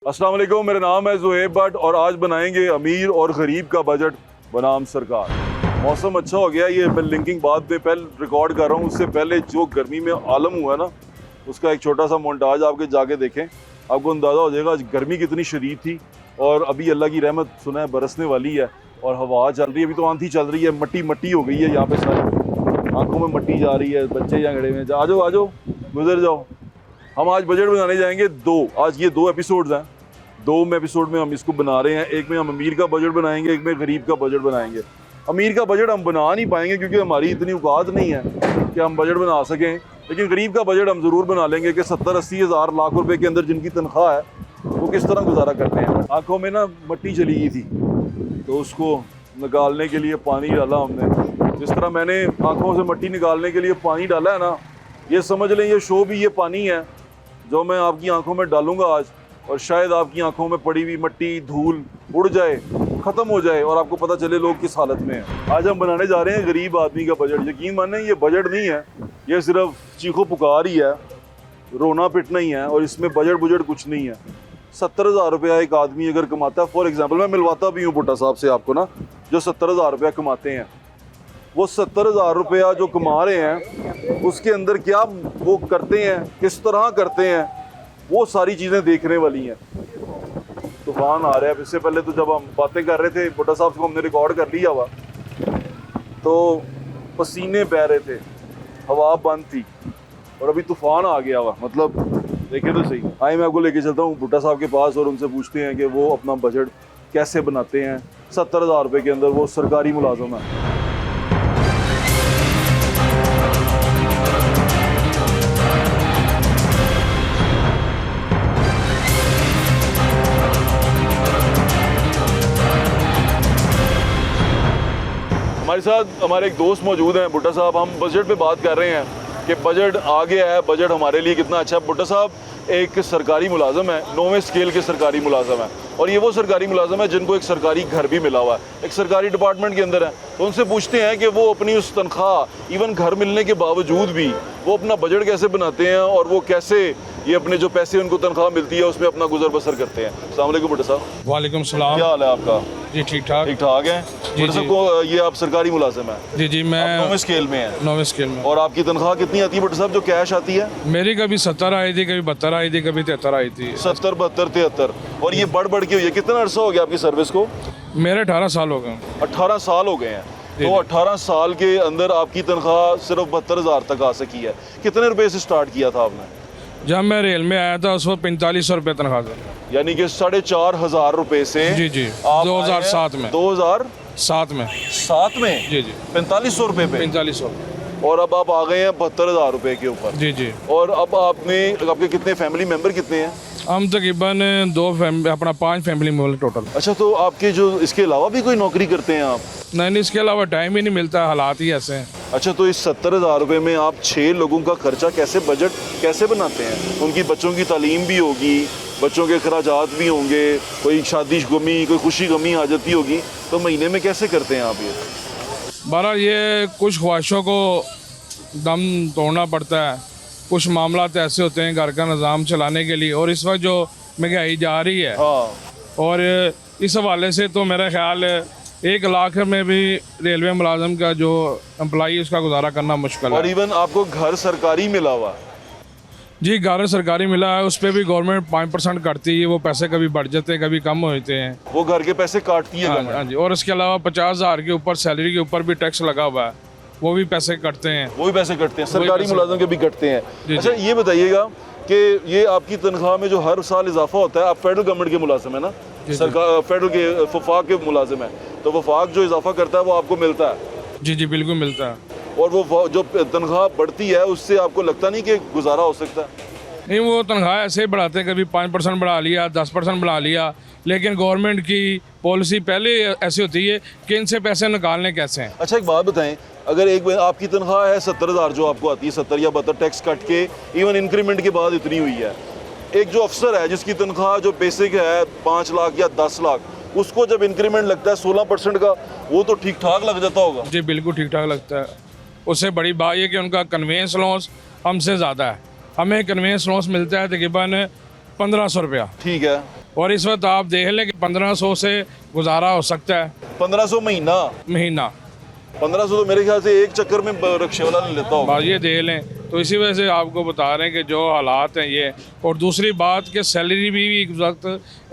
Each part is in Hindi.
अस्सलाम वालेकुम, मेरा नाम है ज़ुहैब भट्ट और आज बनाएंगे अमीर और गरीब का बजट बनाम सरकार। मौसम अच्छा हो गया, ये मैं लिंकिंग बाद में पहले रिकॉर्ड कर रहा हूँ। उससे पहले जो गर्मी में आलम हुआ ना, उसका एक छोटा सा मोन्टाज आपके जाके देखें, आपको अंदाज़ा हो जाएगा आज गर्मी कितनी शदीद थी। और अभी अल्लाह की रहमत सुना है बरसने वाली है और हवा चल रही है, अभी तो आंधी चल रही है, मट्टी मट्टी हो गई है यहाँ पे, सारी आंखों में मट्टी जा रही है। बच्चे यहाँ खड़े हुए हैं, आ जाओ गुजर जाओ। हम आज बजट बनाने जाएंगे आज ये दो एपिसोड्स हैं। दो एपिसोड में हम इसको बना रहे हैं। एक में हम अमीर का बजट बनाएंगे, एक में गरीब का बजट बनाएंगे। अमीर का बजट हम बना नहीं पाएंगे क्योंकि हमारी इतनी औकात नहीं है कि हम बजट बना सकें, लेकिन गरीब का बजट हम ज़रूर बना लेंगे कि 70-80 हज़ार लाख रुपए के अंदर जिनकी तनख्वाह है वो किस तरह गुजारा करते हैं। आँखों में ना मट्टी चली गई थी तो उसको निकालने के लिए पानी डाला हमने। जिस तरह मैंने आँखों से मट्टी निकालने के लिए पानी डाला है ना, ये समझ लें ये शो भी ये पानी है जो मैं आपकी आंखों में डालूंगा आज, और शायद आपकी आंखों में पड़ी हुई मट्टी धूल उड़ जाए, ख़त्म हो जाए और आपको पता चले लोग किस हालत में हैं। आज हम बनाने जा रहे हैं गरीब आदमी का बजट। यकीन माने ये बजट नहीं है, ये सिर्फ चीखो पुकार ही है, रोना पिटना ही है, और इसमें बजट कुछ नहीं है। 70,000 रुपया एक आदमी अगर कमाता है, फॉर एग्जाम्पल मैं मिलवाता भी हूँ भुट्टा साहब से आपको ना, जो 70,000 रुपया कमाते हैं, वो 70,000 रुपया जो कमा रहे हैं उसके अंदर क्या वो करते हैं, किस तरह करते हैं, वो सारी चीज़ें देखने वाली हैं। तूफान आ रहा है। इससे पहले तो जब हम बातें कर रहे थे भुट्टा साहब को हमने रिकॉर्ड कर लिया हुआ, तो पसीने बह रहे थे, हवा बंद थी, और अभी तूफान आ गया हुआ। मतलब देखें तो सही। आए मैं आपको लेके चलता हूँ भुट्टा साहब के पास और उनसे पूछते हैं कि वो अपना बजट कैसे बनाते हैं। 70,000 रुपये के अंदर वो सरकारी मुलाजिम है। हमारे साथ हमारे एक दोस्त मौजूद हैं भुट्टा साहब। हम बजट पे बात कर रहे हैं कि बजट आ गया है, बजट हमारे लिए कितना अच्छा है। भुट्टा साहब एक सरकारी मुलाजम है, 9वें स्केल के सरकारी मुलाजम है, और ये वो सरकारी मुलाजम है जिनको एक सरकारी घर भी मिला हुआ है, एक सरकारी डिपार्टमेंट के अंदर है। तो उनसे पूछते हैं कि वो अपनी उस तनख्वाह, इवन घर मिलने के बावजूद भी वो अपना बजट कैसे बनाते हैं और वो कैसे ये अपने जो पैसे उनको तनख्वाह मिलती है उसमें अपना गुजर बसर करते हैं। अस्सलाम वालेकुम भुट्टा साहब। वालेकुम सलाम। क्या हाल है आपका? जी ठीक ठाक है। भुट्टा साहब को ये आप सरकारी मुलाजिम है? जी मैं 9वें स्केल में है। 9वें स्केल में। और आपकी तनख्वाह कितनी आती है भुट्टा साहब, जो कैश आती है? मेरी कभी 70 आई थी, कभी 72 आई थी, कभी 73 आई थी। 70, 72, 73, और ये बढ़ के हुई है। कितना अरसा हो गया आपकी सर्विस को? मेरे 18 साल हो गए। 18 साल हो गए हैं। तो 18 साल के अंदर आपकी तनख्वाह सिर्फ 72,000 तक आ सकी है। कितने रुपए से स्टार्ट किया था आपने? जब मैं रेल में आया था उस वक्त 4500 रुपये तनख्वाह था। यानी कि 4,500 रुपए से? जी 2007 में। 2007 में? 7 में? जी 4500 रुपए पे? 4500। और अब आप आ गए हैं 72,000 रुपए के ऊपर? जी। और अब आपके कितने फैमिली मेंबर कितने हैं? हम तकरीबन 5 फैमिली मेंबर टोटल। अच्छा, तो आपके जो इसके अलावा भी कोई नौकरी करते हैं आप? नहीं, इसके अलावा टाइम ही नहीं मिलता, हालात ही ऐसे हैं। अच्छा, तो इस 70,000 रुपये में आप 6 लोगों का खर्चा बजट कैसे बनाते हैं? उनकी बच्चों की तालीम भी होगी, बच्चों के अखराजात भी होंगे, कोई शादी गमी, कोई खुशी गमी आ जाती होगी, तो महीने में कैसे करते हैं आप ये? बहरहाल ये कुछ ख्वाहिशों को दम तोड़ना पड़ता है, कुछ मामला ऐसे होते हैं घर का निज़ाम चलाने के लिए, और इस वक्त जो महंगाई जा रही है, हाँ, और इस हवाले से तो मेरा ख्याल 1 लाख में भी रेलवे मुलाजम का जो एम्प्लॉई उसका गुजारा करना मुश्किल है। और इवन आपको घर सरकारी मिला हुआ? जी घर सरकारी मिला है, उस पर भी गवर्नमेंट 5% काटती है। वो पैसे कभी बढ़ जाते हैं, कभी कम होते हैं। वो घर के पैसे काटती है? हाँ जी। और इसके अलावा 50,000 के ऊपर सैलरी के ऊपर भी टैक्स लगा हुआ है, वो भी पैसे कटते हैं। वो भी पैसे कटते हैं, सरकारी मुलाजिम के भी कटते हैं। अच्छा, ये बताइएगा कि ये आपकी तनख्वाह में जो हर साल इजाफा होता है, आप फेडरल गवर्नमेंट के मुलाजिम है ना, सरकार फेडरल के वफाक के मुलाजिम है, तो वफाक जो इजाफा करता है वो आपको मिलता है? जी बिल्कुल मिलता है। और वो जो तनख्वाह बढ़ती है उससे आपको लगता नहीं कि गुजारा हो सकता है? नहीं, वो तनख्वाह ऐसे ही बढ़ाते हैं, कभी 5% बढ़ा लिया, 10% बढ़ा लिया, लेकिन गवर्नमेंट की पॉलिसी पहले ऐसी होती है कि इनसे पैसे निकालने कैसे हैं। अच्छा, एक बात बताएं, अगर एक आपकी तनख्वाह है 70,000 जो आपको आती है, 70 या 72 टैक्स कट के, इवन इंक्रीमेंट के बाद इतनी हुई है, एक जो अफसर है जिसकी तनख्वाह जो बेसिक है 5 लाख या 10 लाख, उसको जब इंक्रीमेंट लगता है 16% का, वो तो ठीक ठाक लग जाता होगा? जी बिल्कुल ठीक ठाक लगता है। उससे बड़ी बात यह कि उनका कन्वेंस लॉस हमसे ज़्यादा है। हमें कन्वेंस लॉस मिलता है तकरीबन 1500 रुपया। ठीक है। और इस वक्त आप देख लें कि 1500 से गुजारा हो सकता है 1500 महीना। 1500 तो मेरे ख्याल से एक चक्कर में रिक्शे वाला ले लेता होगा। बस ये देख लें, तो इसी वजह से आपको बता रहे हैं कि जो हालात हैं ये। और दूसरी बात कि सैलरी भी एक वक्त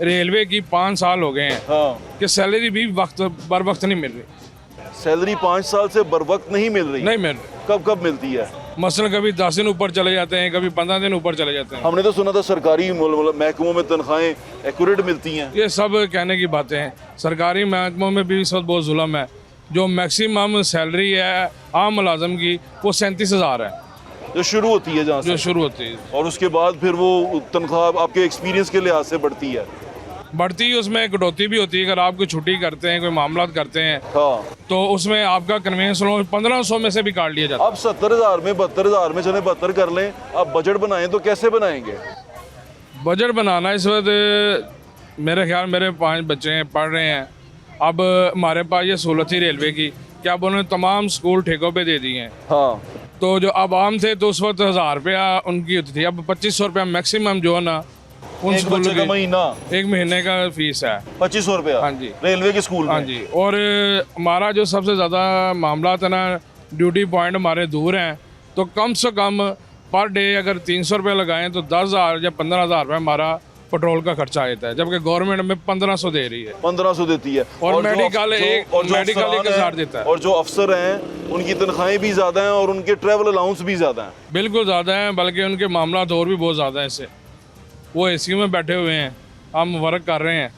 रेलवे की 5 साल हो गए हैं हाँ, कि सैलरी भी बर वक्त नहीं मिल रही। सैलरी 5 साल से बर वक्त नहीं मिल रही। नहीं मिल रही। कब कब मिलती है? मसलन कभी 10 दिन ऊपर चले जाते हैं, कभी 15 दिन ऊपर चले जाते हैं। हमने तो सुना था सरकारी महकमों में तनख्वाहें एक्यूरेट मिलती हैं। ये सब कहने की बातें हैं। सरकारी महकमों में भी इस वक्त बहुत जुल्म है। जो मैक्सिमम सैलरी है आम मुलाजम की वो 37,000 है जो शुरू होती है जहाँ जो से, शुरू होती है। और उसके बाद फिर वो तनख्वाह आपके एक्सपीरियंस के लिहाज से बढ़ती है। बढ़ती है, उसमें कटौती भी होती है। अगर आप कोई छुट्टी करते हैं, कोई मामला करते हैं हाँ, तो उसमें आपका कन्वेंस लोन 1500 में से भी काट लिया जाता है। अब 70,000 में 72,000 में चले 72 कर लें, आप बजट बनाएं तो कैसे बनाएंगे? बजट बनाना इस वक्त मेरे ख्याल मेरे 5 बच्चे हैं, पढ़ रहे हैं। अब हमारे पास ये सहूलत थी रेलवे की कि अब उन्होंने तमाम स्कूल ठेकों पे दे दिए हैं। हाँ, तो जो अब आम थे तो उस वक्त 1000 रुपया उनकी होती थी, अब 2500 रुपया मैक्सिमम जो है ना उन एक स्कूलों बच्चे का की महीना एक महीने का फीस है 2500 रुपया। हाँ जी। रेलवे के स्कूल हाँ में। जी। और हमारा जो सबसे ज़्यादा मामला था ना, ड्यूटी पॉइंट हमारे दूर हैं, तो कम से कम पर डे अगर 300 रुपये लगाएं तो 10,000 या 15,000 रुपये हमारा पेट्रोल का खर्चा आता है, जबकि गवर्नमेंट में 1500 दे रही है। 1500 देती है। और जो मेडिकल मेडिकल अफसरान 1000 हैं, देता है। और जो अफसर हैं उनकी तनख्वाहें भी ज़्यादा हैं और उनके ट्रैवल अलाउंस भी ज़्यादा हैं। बिल्कुल ज़्यादा है, बल्कि उनके मामला और भी बहुत ज़्यादा है इससे। वो एसी में बैठे हुए हैं, हम वर्क कर रहे हैं।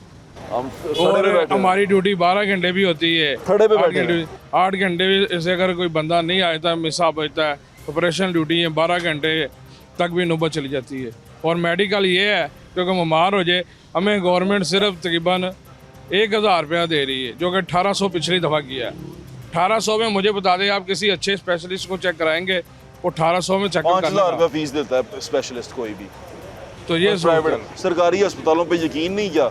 हम सड़े पे और बैठे हैं। हमारी ड्यूटी 12 घंटे भी होती है, खड़े पे बैठे हैं। 8 घंटे भी। इससे अगर कोई बंदा नहीं आता, मिसा बचता है, ऑपरेशन ड्यूटी है, 12 घंटे तक भी नौबत चली जाती है। और मेडिकल ये है क्योंकि बीमार हो जाए, हमें गवर्नमेंट सिर्फ तकरीबन 1,000 रुपया दे रही है, जो कि 1800 पिछली दफ़ा किया है। 1800 में मुझे बता दें, आप किसी अच्छे स्पेशलिस्ट को चेक कराएंगे वो 1800 में चेकअप 5,000 करना। रुपया फीस देता है स्पेशलिस्ट कोई भी। तो ये प्राइवेट सरकारी अस्पतालों पे यकीन नहीं किया।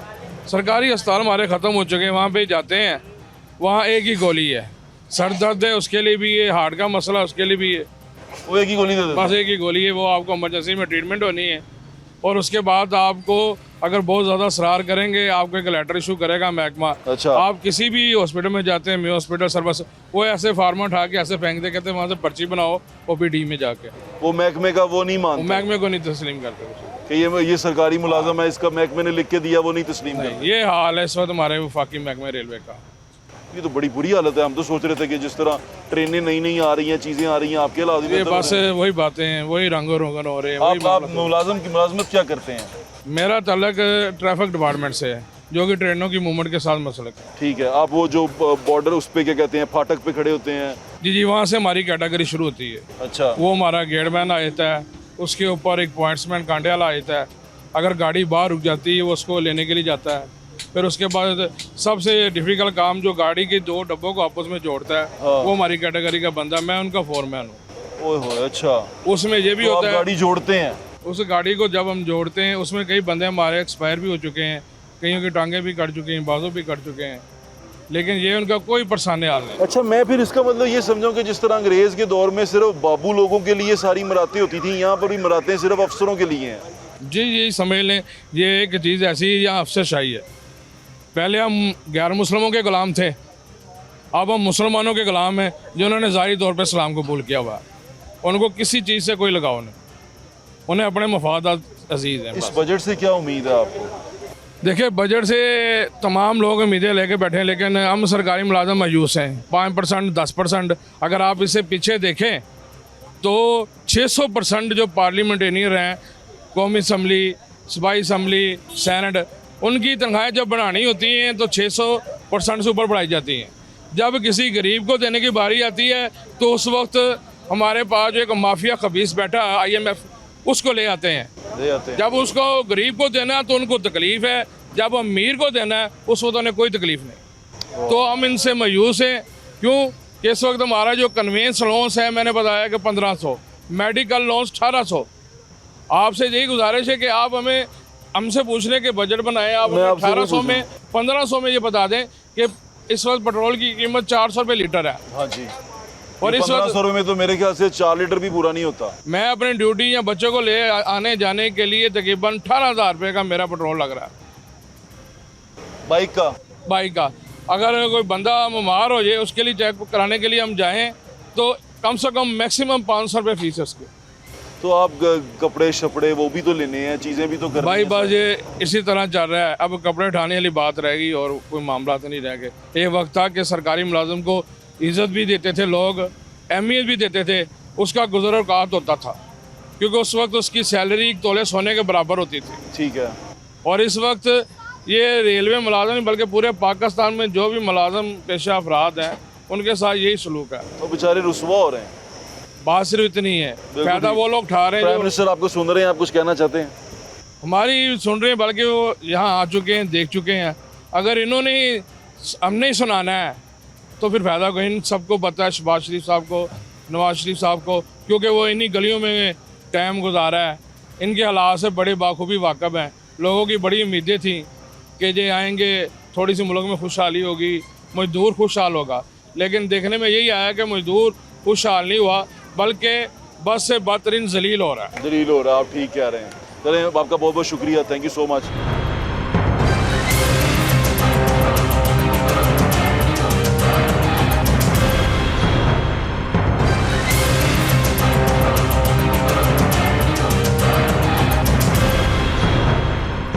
सरकारी अस्पताल हमारे ख़त्म हो चुके हैं, वहाँ पे जाते हैं, वहाँ एक ही गोली है। सर दर्द है उसके लिए भी है, हार्ट का मसला उसके लिए भी है, वो एक ही गोली दे देता बस एक ही गोली है। वो आपको इमरजेंसी में ट्रीटमेंट होनी है, और उसके बाद आपको अगर बहुत ज़्यादा असरार करेंगे आपको एक लेटर इशू करेगा महकमा। अच्छा। आप किसी भी हॉस्पिटल में जाते हैं, मे हॉस्पिटल सर्विस, वो ऐसे फार्मा उठा के ऐसे फेंक दे, कहते हैं वहाँ से पर्ची बनाओ OPD में जाके। वो महकमे का वो नहीं वो मानता महकमे को नहीं तस्लीम करते उसे। कि ये सरकारी मुलाजम है, इसका महकमे ने लिख के दिया, वो नहीं तस्लीम करता। ये हाल है इस वक्त हमारे वफाकी महकमे रेलवे का। ये तो बड़ी बुरी हालत है। हम तो सोच रहे थे कि जिस तरह ट्रेनें नई नई आ रही हैं, चीज़ें आ रही हैं, आपके हालात भी ये बेहतर हो बस रहे हैं। वही बातें हैं, वही रंगो रोगन हो रहे हैं, वही आप मुलाजम की मुलाजमत क्या करते हैं? मेरा तल्लक ट्रैफिक डिपार्टमेंट से है, जो कि ट्रेनों की मूवमेंट के साथ मसलक है। ठीक है, आप वो जो बॉर्डर उस पे क्या कहते हैं, फाटक पे खड़े होते हैं? जी, वहाँ से हमारी कैटेगरी शुरू होती है। अच्छा। वो हमारा गेटमैन आ जाता है, उसके ऊपर एक पॉइंट्समैन कांटे वाला आ जाता है। अगर गाड़ी बाहर रुक जाती है वो उसको लेने के लिए जाता है। फिर उसके बाद सबसे डिफिकल्ट काम जो गाड़ी के 2 डब्बों को आपस में जोड़ता है, वो हमारी कैटेगरी का बंदा, मैं उनका फोरमैन हूँ। ओए होए, अच्छा। उसमें ये भी तो आप होता है, गाड़ी जोड़ते हैं? उस गाड़ी को जब हम जोड़ते हैं उसमें कई बंदे हमारे एक्सपायर भी हो चुके हैं, कईयों की टांगें भी कट चुकी हैं, बाजू भी कट चुके हैं, लेकिन ये उनका कोई परेशानी हाल नहीं। अच्छा, मैं फिर इसका मतलब ये समझूं कि जिस तरह अंग्रेज़ के दौर में सिर्फ बाबू लोगों के लिए सारी मरातें होती थी, यहाँ पर भी मरातें सिर्फ अफसरों के लिए हैं। जी, यही समझ लें, ये एक चीज़ ऐसी है, यहाँ अफसरशाही है। पहले हम गैर मुस्लिमों के गुलाम थे, अब हम मुसलमानों के गुलाम हैं जिन्होंने ज़ाहिरी तौर पर इस्लाम कबूल किया हुआ है। उनको किसी चीज़ से कोई लगाव नहीं, उन्हें अपने मफादात अजीज़ हैं। इस बजट से क्या उम्मीद है आपको? देखिए, बजट से तमाम लोग उम्मीदें लेके बैठे हैं, लेकिन हम सरकारी मुलाजम मायूस हैं। 5%, 10%, अगर आप इसे पीछे देखें तो 600% जो पार्लियामेंटेरियन हैं, कौमी असम्बली, सूबाई असम्बली, सेनेट, उनकी तनख्वाहें जब बढ़ानी होती हैं तो 600% से ऊपर बढ़ाई जाती हैं। जब किसी गरीब को देने की बारी आती है तो उस वक्त हमारे पास जो एक माफिया खबीस बैठा IMF, उसको ले आते हैं। जब उसको गरीब को देना है तो उनको तकलीफ है, जब अमीर को देना है उस वक्त उन्हें कोई तकलीफ नहीं। तो हम इनसे मायूस हैं। क्यों कि इस वक्त हमारा जो कन्वेंस लोन्स है, मैंने बताया कि 1500, मेडिकल लोन्स 1800। आपसे यही गुजारिश है कि आप हमसे पूछ लें कि बजट बनाए, आप 1800 में 1500 में ये बता दें कि इस वक्त पेट्रोल की कीमत 400 रुपये लीटर है। हाँ जी। और इस 1500 रुपये में तो मेरे ख्याल से 4 लीटर भी पूरा नहीं होता। मैं अपनी ड्यूटी या बच्चों को ले आने जाने के लिए तकरीबन 18,000 रुपये का मेरा पेट्रोल लग रहा है। बाइक का? बाइक का। अगर कोई बंदा बीमार हो जाए उसके लिए चेकअप कराने के लिए हम जाएं तो कम से कम मैक्सिमम 500 रुपये फीस है उसकी। तो आप कपड़े शपड़े वो भी तो लेने हैं, चीज़ें भी तो करनी भाई हैं बस सर। ये इसी तरह चल रहा है। अब कपड़े उठाने वाली बात रहेगी और कोई मामला तो नहीं रह गए। एक वक्त था कि सरकारी मुलाजिम को इज़्ज़त भी देते थे लोग, अहमियत भी देते थे, उसका गुज़र औक़ात होता था क्योंकि उस वक्त उसकी सैलरी 1 तोले सोने के बराबर होती थी। ठीक है। और इस वक्त ये रेलवे मुलाजिम नहीं बल्कि पूरे पाकिस्तान में जो भी मुलाजिम पेशा अफराद हैं उनके साथ यही सलूक है। तो बेचारे रुसवा हो रहे हैं। बात सिर्फ इतनी है, फ़ायदा वो लोग उठा रहे हैं प्राइम जो मिनिस्टर आपको सुन रहे हैं, आप कुछ कहना चाहते हैं? हमारी सुन रहे हैं, बल्कि वो यहाँ आ चुके हैं, देख चुके हैं। अगर इन्होंने हमने ही सुनाना है तो फिर फ़ायदा को इन सबको पता है, शहबाज शरीफ साहब को, नवाज शरीफ साहब को, क्योंकि वो इन्हीं गलियों में टाइम गुजारा है, इनके हालात से बड़े बाखूबी वाकफ़ हैं। लोगों की बड़ी उम्मीदें थी कि ये आएंगे, थोड़ी सी मुल्क में खुशहाली होगी, मजदूर खुशहाल होगा, लेकिन देखने में यही आया कि मजदूर खुशहाल नहीं हुआ बल्कि बस से बदतरीन जलील हो रहा है। जलील हो रहा है, आप ठीक कह रहे हैं। चलें, आपका बहुत बहुत शुक्रिया, thank you so much.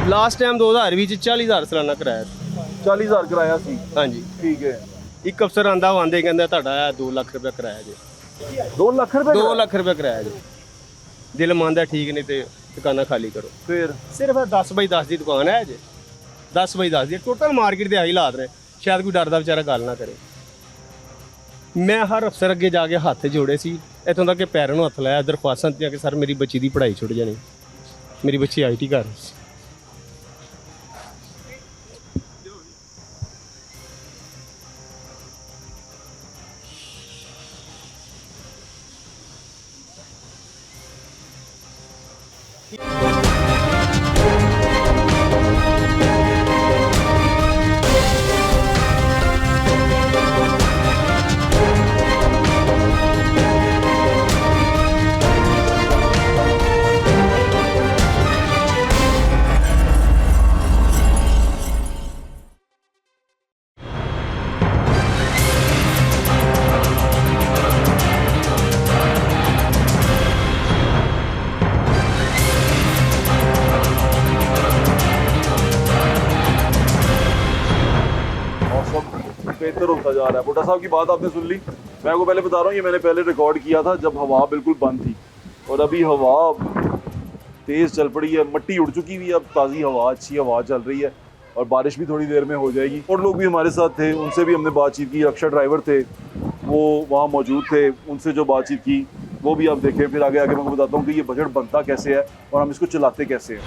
Last time 2020 ਚ 40,000 ਸਾਲਾਨਾ ਕਿਰਾਇਆ ਸੀ। 40,000 ਕਿਰਾਇਆ ਸੀ। ਹਾਂਜੀ, ਠੀਕ ਹੈ। ਇੱਕ ਅਫਸਰ ਆਂਦਾ ਆਂਦੇ ਕਹਿੰਦਾ ਤੁਹਾਡਾ 2 ਲੱਖ ਰੁਪਏ ਕਿਰਾਇਆ ਜੀ। 2 ਲੱਖ ਰੁਪਏ? 2 ਲੱਖ ਰੁਪਏ ਕਿਰਾਇਆ ਜੀ। ਦਿਲ ਮੰਨਦਾ ਠੀਕ ਨਹੀਂ ਤੇ ਦੁਕਾਨਾਂ ਖਾਲੀ ਕਰੋ। ਫਿਰ ਸਿਰਫ 10 ਬਾਈ 10 ਦੀ ਦੁਕਾਨ ਹੈ ਜੀ, 10 ਬਾਈ 10 ਦੀ ਟੋਟਲ ਮਾਰਕੀਟ ਦੇ ਆਹੀ ਹਾਲਾਤ ਨੇ। ਸ਼ਾਇਦ ਕੋਈ ਡਰਦਾ ਵਿਚਾਰਾ ਗੱਲ ਨਾ ਕਰੇ। ਮੈਂ ਹਰ ਅਫਸਰ ਅੱਗੇ ਜਾ ਕੇ ਹੱਥ ਜੋੜੇ ਸੀ, ਇੱਥੋਂ ਤੱਕ ਕਿ ਪੈਰਾਂ ਨੂੰ ਹੱਥ ਲਾਇਆ, ਦਰਖਾਸਤਾਂ ਦਿੱਤੀਆਂ ਕਿ ਸਰ ਮੇਰੀ ਬੱਚੀ ਦੀ ਪੜ੍ਹਾਈ ਛੁੱਟ ਜਾਣੀ, ਮੇਰੀ ਬੱਚੀ IT ਕਰ ਰਹੀ ਸੀ। बेहतर होता जा रहा है। भुट्टा साहब की बात आपने सुन ली। मैं आपको पहले बता रहा हूँ, ये मैंने पहले रिकॉर्ड किया था जब हवा बिल्कुल बंद थी, और अभी हवा तेज़ चल पड़ी है, मट्टी उड़ चुकी हुई है, अब ताज़ी हवा, अच्छी हवा चल रही है और बारिश भी थोड़ी देर में हो जाएगी। और लोग भी हमारे साथ थे, उनसे भी हमने बातचीत की। रक्षा ड्राइवर थे, वो वहाँ मौजूद थे, उनसे जो बातचीत की वो भी आप देखें। फिर आगे आगे मैं आपको बताता हूँ कि ये बजट बनता कैसे है और हम इसको चलाते कैसे हैं।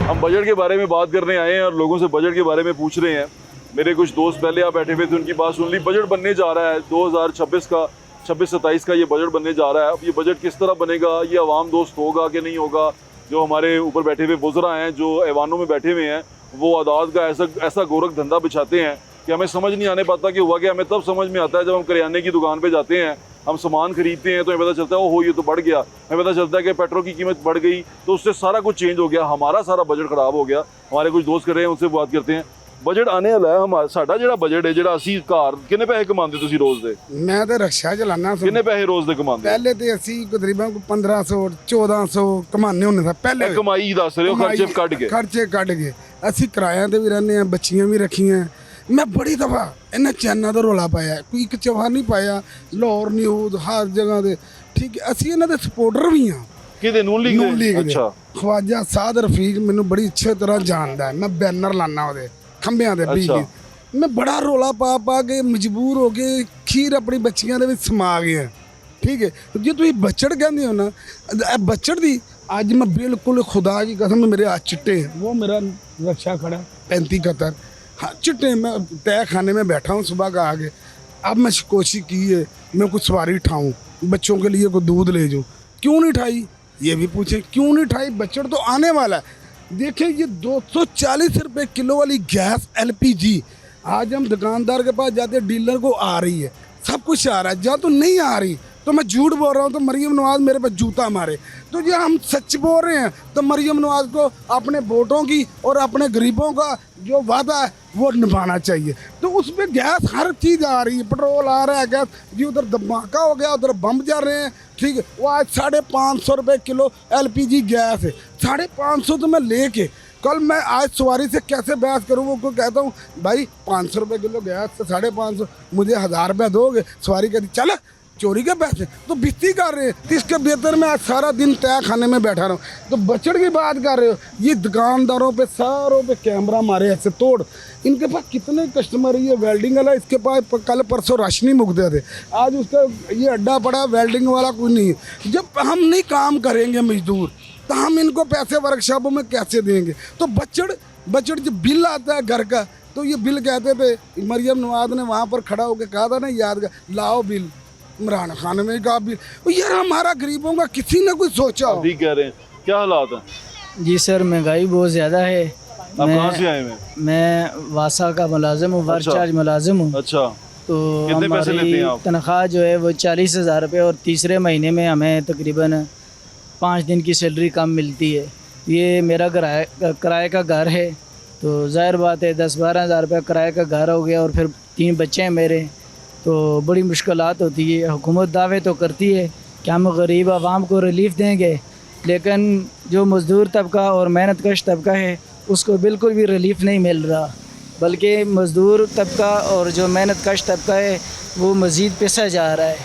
हम बजट के बारे में बात करने आए हैं और लोगों से बजट के बारे में पूछ रहे हैं। मेरे कुछ दोस्त पहले यहाँ बैठे हुए थे, उनकी बात सुन ली। बजट बनने जा रहा है 2026 का, 26-27 का ये बजट बनने जा रहा है। अब ये बजट किस तरह बनेगा, ये अवाम दोस्त होगा कि नहीं होगा? जो हमारे ऊपर बैठे हुए वुज़रा हैं, जो ऐवानों में बैठे हुए हैं, वो आदात का ऐसा गोरख धंधा बिछाते हैं कि हमें समझ नहीं आने पाता कि हुआ कि हमें तब समझ में आता है जब हम करियाने की दुकान पे जाते हैं, हम सामान खरीदते हैं तो हमें पता चलता है ओहो ये तो बढ़ गया। हमें पता चलता है कि पेट्रोल की कीमत बढ़ गई, तो उससे सारा कुछ चेंज हो गया, हमारा सारा बजट ख़राब हो गया। हमारे कुछ दोस्त कर रहे हैं, उनसे बात करते हैं। बजट आने वाला है हमारा, साडा जिहड़ा बजट है, जिहड़ा ਅਸੀਂ ਘਰ ਕਿੰਨੇ ਪੈਸੇ ਕਮਾਉਂਦੇ ਤੁਸੀਂ ਰੋਜ਼ ਦੇ? मैं तो रिक्शा चलाना। ਕਿੰਨੇ ਪੈਸੇ ਰੋਜ਼ ਦੇ ਕਮਾਉਂਦੇ? पहले तो असी तकरीबन 1500-1400 कमाने होने था पहले। ਇਹ ਕਮਾਈ ਦੱਸ ਰਹੇ ਹੋ, ਖਰਚੇ ਕੱਢ ਕੇ? खर्चे कट गए। असी किराया ते भी रहने, बच्चियां भी रखियां। मैं बड़ी दफा इन्हें चैनल का रौला पाया, कोई एक चौहान नहीं पाया, लाहौर न्यूज़ हर जगह दे। ठीक है, असी इन्हों के सपोर्टर भी हाँ। ਕਿਹਦੇ ਨੂਨ ਲੀਗ ਦੇ? ਅੱਛਾ। ख्वाजा साद रफीक मैनू बड़ी अच्छी तरह जानता है, मैं बैनर लाना वो खंबियां दे बिजली। मैं बड़ा रौला पा के मजबूर हो के खीर अपनी बच्चियां दे विच समा गया। ठीक है, जो तुम बजट कहते हो ना, बजट दी अज मैं बिल्कुल खुदा की कसम, मेरे हाथ चिट्टे हैं। वो मेरा रक्षा खड़ा 35-71 हाँ चिट्टे। मैं तय खाने में बैठा हूँ सुबह का आगे। अब मैं कोशिश की है मैं कुछ सवारी उठाऊँ, बच्चों के लिए कोई दूध ले जाऊँ, क्यों नहीं उठाई ये भी पूछे, क्यों नहीं उठाई? बजट तो आने वाला है। देखिए ये 240 रुपये किलो वाली गैस LPG आज हम दुकानदार के पास जाते हैं, डीलर को आ रही है, सब कुछ आ रहा है, जहाँ तो नहीं आ रही तो मैं झूठ बोल रहा हूँ तो मरियम नवाज मेरे पे जूता मारे। तो जो हम सच बोल रहे हैं तो मरियम नवाज को अपने वोटों की और अपने गरीबों का जो वादा है वो निभाना चाहिए। तो उस पर गैस हर चीज़ आ रही है, पेट्रोल आ रहा है, गैस जी उधर धमाका हो गया, उधर बम जा रहे हैं, ठीक है। वो आज 550 रुपये किलो LPG गैस है, 550 तो मैं लेके कल मैं आज सवारी से कैसे बहस करूँ? वो कहता हूँ भाई 500 रुपये किलो गैस से 550, मुझे 1000 रुपये दोगे? सवारी कहती चल चोरी के पैसे, तो बिस्ती कर रहे हैं। तो इसके बेहतर मैं आज सारा दिन तय खाने में बैठा रहा हूँ। तो बचड़ की बात कर रहे हो, ये दुकानदारों पे सारों पे कैमरा मारे ऐसे तोड़, इनके पास कितने कस्टमर, ये वेल्डिंग वाला इसके पास कल परसों राशनी मुकते थे, आज उसका ये अड्डा पड़ा, वेल्डिंग वाला कोई नहीं है। जब हम नहीं काम करेंगे मजदूर तो हम इनको पैसे वर्कशॉपों में कैसे देंगे? तो बचड़ जब बिल आता है घर का, तो ये बिल कहते थे, मरियम नवाज ने वहाँ पर खड़ा होकर कहा था ना, याद कर लाओ बिल, इमरान खान में कहा बिल। यार हमारा गरीबों का किसी ने कुछ सोचा हो? अभी कह रहे हैं क्या हालात हैं? जी सर, महंगाई बहुत ज़्यादा है। आप कहाँ से आए हैं? मैं वासा का मुलाजिम हूँ, वर्क चार्ज मुलाजिम हूँ। अच्छा, तो कितने पैसे लेते हैं आप? तनख्वाह जो है वो 40,000 रुपये, और तीसरे महीने में हमें तकरीबन 5 दिन की सैलरी कम मिलती है। ये मेरा किराए का घर है, तो ज़ाहिर बात है 10-12 हज़ार रुपये किराए का घर हो गया, और फिर 3 बच्चे हैं मेरे, तो बड़ी मुश्किलात होती है। हुकूमत दावे तो करती है कि हम गरीब आवाम को रिलीफ़ देंगे, लेकिन जो मज़दूर तबका और मेहनत कश तबका है उसको बिल्कुल भी रिलीफ़ नहीं मिल रहा, बल्कि मज़दूर तबका और जो मेहनत कश तबका है वो मज़ीद पिसा जा रहा है।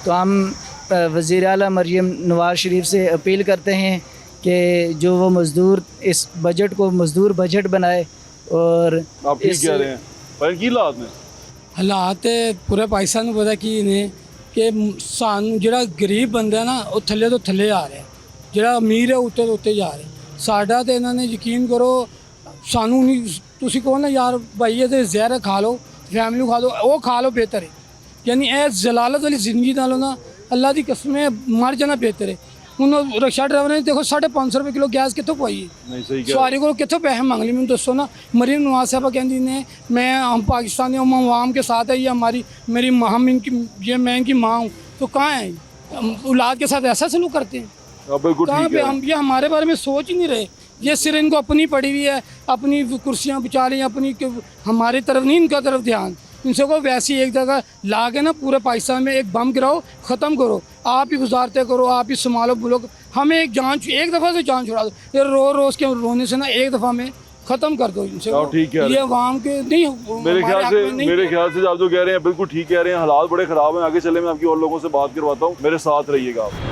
तो हम वज़ीर आला मरियम नवाज़ शरीफ से अपील करते हैं कि जो वो मज़दूर इस बजट को मज़दूर बजट बनाए। और आप ठीक कह रहे हैं, पर की हालात में ਹਾਲਾਤ ਪੂਰੇ ਪਾਕਿਸਤਾਨ ਨੂੰ ਪਤਾ ਕੀ ਨੇ ਕਿ ਸਾਨੂੰ ਜਿਹੜਾ ਗਰੀਬ ਬੰਦਾ ਨਾ ਉਹ ਥੱਲੇ ਤੋਂ ਥੱਲੇ ਆ ਰਿਹਾ, ਜਿਹੜਾ ਅਮੀਰ ਹੈ ਉੱਤੇ ਤੋਂ ਉੱਤੇ ਜਾ ਰਿਹਾ। ਸਾਡਾ ਤੇ ਇਹਨਾਂ ਨੇ ਯਕੀਨ ਕਰੋ, ਸਾਨੂੰ ਨਹੀਂ, ਤੁਸੀਂ ਕਹੋ ਨਾ ਯਾਰ ਭਾਈ ਇਹਦੇ ਜ਼ਹਿਰ ਖਾ ਲਓ, ਫੈਮਿਲੀ ਨੂੰ ਖਾ ਦਿਓ, ਉਹ ਖਾ ਲਓ ਬਿਹਤਰ ਹੈ। ਯਾਨੀ ਇਹ ਜ਼ਲਾਲਤ ਵਾਲੀ ਜ਼ਿੰਦਗੀ ਨਾਲੋਂ ਨਾ ਅੱਲਾ ਦੀ ਕਸਮ ਹੈ ਮਰ ਜਾਣਾ ਬਿਹਤਰ ਹੈ। ਹੁਣ ਰਿਕਸ਼ਾ ਡਰਾਈਵਰ ਨੇ ਦੇਖੋ 550 ਰੁਪਏ ਕਿਲੋ ਗੈਸ ਕਿੱਥੋਂ ਪਾਈ ਹੈ? नहीं सही कह सवारी को कितों पैसे मांग लिए? मैंने दसो ना। मरीम नवाज साहबा कहती ने मैं हम पाकिस्तानी हम आवाम के साथ है, ये हमारी मेरी हम इनकी ये मैं इनकी माँ हूँ, तो कहाँ है? हम औलाद के साथ ऐसा सलूक करते हैं? आप बिल्कुल कहाँ ठीक पे है। हम ये हमारे बारे में सोच ही नहीं रहे। ये सिर्फ इनको अपनी पड़ी हुई है, अपनी कुर्सियाँ बचा ली अपनी, हमारी तरफ नहीं, इनका तरफ ध्यान। इनसे को वैसी एक जगह ला के ना पूरे पाकिस्तान में एक बम गिराओ, ख़त्म करो, आप ही गुजारते करो, आप ही संभालो बुलो, हमें एक दफ़ा से जान छुड़ा दो। ये रोज़ के रोने से ना एक दफ़ा में ख़त्म कर दो इनसे। हाँ, ठीक है। ये आवाम के नहीं, मेरे हमारे हक में नहीं। ख्याल से आप जो कह रहे हैं बिल्कुल ठीक कह रहे हैं। हालात बड़े ख़राब हैं। आगे चले मैं आपकी और लोगों से बात करवाता हूँ, मेरे साथ रहिएगा आप।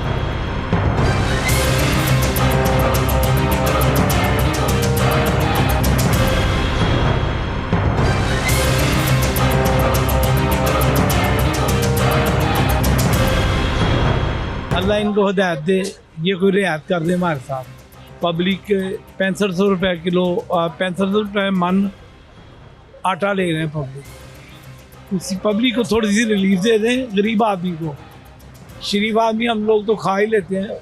अल्लाह इनको हिदायत दे, ये कोई रियायत कर दे हमारे साथ। पब्लिक 6500 रुपये किलो, 6500 रुपये मन आटा ले रहे हैं पब्लिक। उसी पब्लिक को थोड़ी सी रिलीफ दे दें, गरीब आदमी को। शरीफ आदमी हम लोग तो खा ही लेते हैं,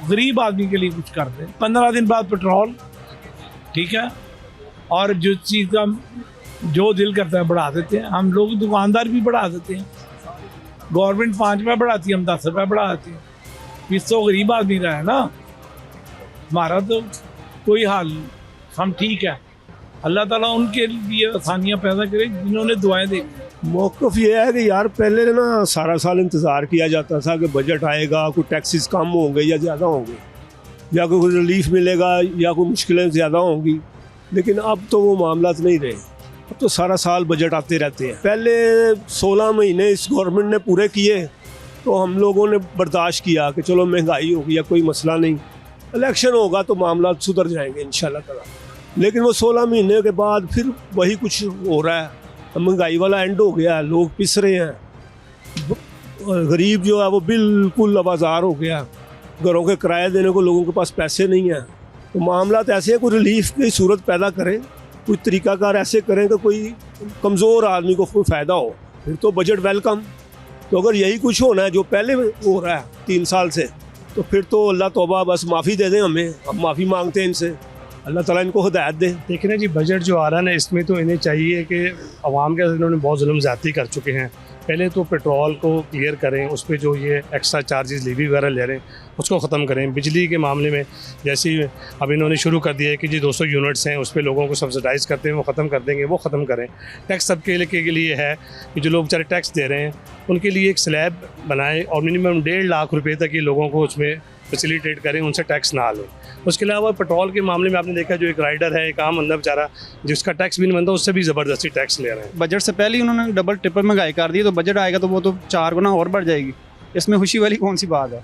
गरीब आदमी के लिए कुछ कर दें। 15 दिन बाद पेट्रोल, ठीक है, और जो चीज़ का जो दिल करता है बढ़ा देते हैं। हम लोग दुकानदार भी बढ़ा देते हैं। गवर्नमेंट 5 रुपये बढ़ाती है, हम 10 रुपये बढ़ा देते हैं। इस तो गरीब आदमी रहा है ना, हमारा तो कोई हाल, हम ठीक है। अल्लाह ताला उनके लिए आसानियाँ पैदा करे जिन्होंने दुआएं दी। मौक़िफ़ ये है कि यार पहले ना सारा साल इंतज़ार किया जाता था कि बजट आएगा, कोई टैक्सेस कम होंगे या ज़्यादा होंगे, या कोई रिलीफ मिलेगा या कोई मुश्किलें ज़्यादा होंगी। लेकिन अब तो वो मामलात नहीं रहे, अब तो सारा साल बजट आते रहते हैं। पहले 16 महीने इस गवर्नमेंट ने पूरे किए तो हम लोगों ने बर्दाश्त किया कि चलो महंगाई होगी या कोई मसला नहीं, इलेक्शन होगा तो मामला सुधर जाएंगे इंशाल्लाह ताला। लेकिन वो 16 महीने के बाद फिर वही कुछ हो रहा है, महंगाई वाला एंड हो गया, लोग पिस रहे हैं, गरीब जो है वो बिल्कुल आवाज़ार हो गया, घरों के किराए देने को लोगों के पास पैसे नहीं हैं। तो मामला तो ऐसे है, कोई रिलीफ की सूरत पैदा करें, कोई तरीक़ाकार ऐसे करें कि कोई कमज़ोर आदमी को कोई फ़ायदा हो, फिर तो बजट वेलकम। तो अगर यही कुछ होना है जो पहले हो रहा है 3 साल से, तो फिर तो अल्लाह तौबा, बस माफ़ी दे दें हमें, हम माफ़ी मांगते हैं इनसे। अल्लाह ताला इनको हिदायत दे। देखिए ना जी, बजट जो आ रहा है ना, इसमें तो इन्हें चाहिए कि आवाम के साथ इन्होंने बहुत जुल्म ज़्यादती कर चुके हैं। पहले तो पेट्रोल को क्लियर करें, उस पर जो ये एक्स्ट्रा चार्जेस लीवी वगैरह ले रहे हैं उसको ख़त्म करें। बिजली के मामले में जैसे अब इन्होंने शुरू कर दिया है कि जी 200 यूनिट्स हैं, उस पर लोगों को सब्सिडाइज़ करते हैं, वो ख़त्म कर देंगे, वो ख़त्म करें। टैक्स सबके लिए है कि जो लोग बेचारे टैक्स दे रहे हैं उनके लिए एक स्लैब बनाएं और मिनिमम 1.5 लाख रुपए तक ये लोगों को उसमें फैसिलिटेट करें, उनसे टैक्स ना लें। उसके अलावा पेट्रोल के मामले में आपने देखा जो एक राइडर है, एक आम बंदा बेचारा जिसका टैक्स भी नहीं बनता, उससे भी ज़बरदस्ती टैक्स ले रहे हैं। बजट से पहले ही उन्होंने डबल ट्रिपल महंगाई कर दी, तो बजट आएगा तो वो तो 4 गुना और बढ़ जाएगी। इसमें खुशी वाली कौन सी बात है?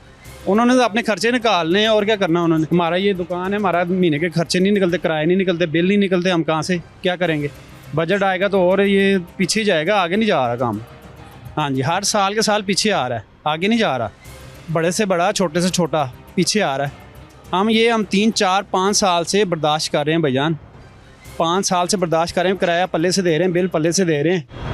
उन्होंने तो अपने खर्चे निकालने हैं और क्या करना उन्होंने। हमारा ये दुकान है, हमारा महीने के खर्चे नहीं निकलते, किराए नहीं निकलते, बिल नहीं निकलते, हम कहाँ से क्या करेंगे? बजट आएगा तो और ये पीछे जाएगा, आगे नहीं जा रहा काम। हाँ जी, हर साल के साल पीछे आ रहा है, आगे नहीं जा रहा। बड़े से बड़ा, छोटे से छोटा पीछे आ रहा है। हम 3, 4, 5 साल से बर्दाश्त कर रहे हैं भाईजान, 5 साल से बर्दाश्त कर रहे हैं। किराया पल्ले से दे रहे हैं, बिल पल्ले से दे रहे हैं।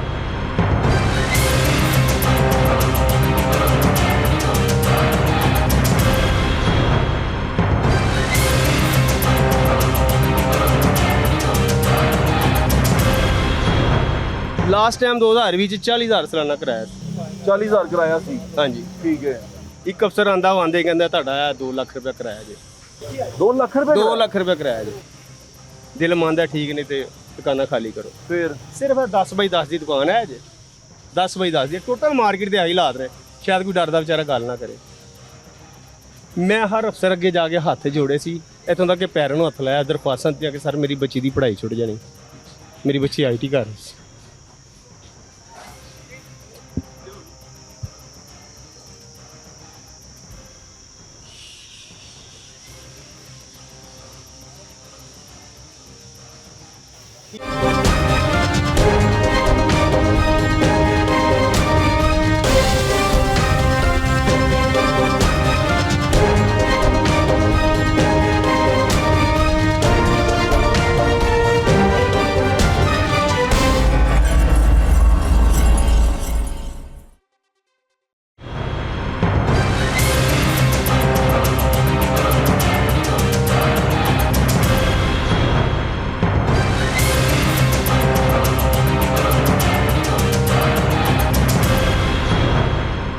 ਲਾਸਟ ਟਾਈਮ 2020 ਚ 40,000 ਸਾਲਾਨਾ ਕਿਰਾਇਆ ਸੀ। 40,000 ਕਿਰਾਇਆ ਸੀ। ਹਾਂਜੀ, ਠੀਕ ਹੈ। ਇੱਕ ਅਫਸਰ ਆਂਦਾ ਉਹ ਆਂਦੇ ਕਹਿੰਦਾ ਤੁਹਾਡਾ 2 ਲੱਖ ਰੁਪਏ ਕਿਰਾਇਆ ਜੀ। 2 ਲੱਖ ਰੁਪਏ 2 ਲੱਖ ਰੁਪਏ ਕਿਰਾਇਆ ਜੀ। ਦਿਲ ਮੰਨਦਾ ਠੀਕ ਨਹੀਂ ਤੇ ਦੁਕਾਨਾਂ ਖਾਲੀ ਕਰੋ। ਫਿਰ ਸਿਰਫ 10 ਬਾਈ 10 ਦੀ ਦੁਕਾਨ ਹੈ ਜੀ, 10 ਬਾਈ 10 ਦੀ ਟੋਟਲ ਮਾਰਕੀਟ ਦੇ ਆਹੀ ਹਾਲਾਤ ਨੇ। ਸ਼ਾਇਦ ਕੋਈ ਡਰਦਾ ਵਿਚਾਰਾ ਗੱਲ ਨਾ ਕਰੇ। ਮੈਂ ਹਰ ਅਫਸਰ ਅੱਗੇ ਜਾ ਕੇ ਹੱਥ ਜੋੜੇ ਸੀ, ਇੱਥੋਂ ਤੱਕ ਕਿ ਪੈਰਾਂ ਨੂੰ ਹੱਥ ਲਾਇਆ, ਦਰਖਾਸਤਾਂ ਦਿੱਤੀਆਂ ਕਿ ਸਰ ਮੇਰੀ ਬੱਚੀ ਦੀ ਪੜ੍ਹਾਈ ਛੁੱਟ ਜਾਣੀ। ਮੇਰੀ ਬੱਚੀ IT ਕਰ ਰਹੀ ਸੀ।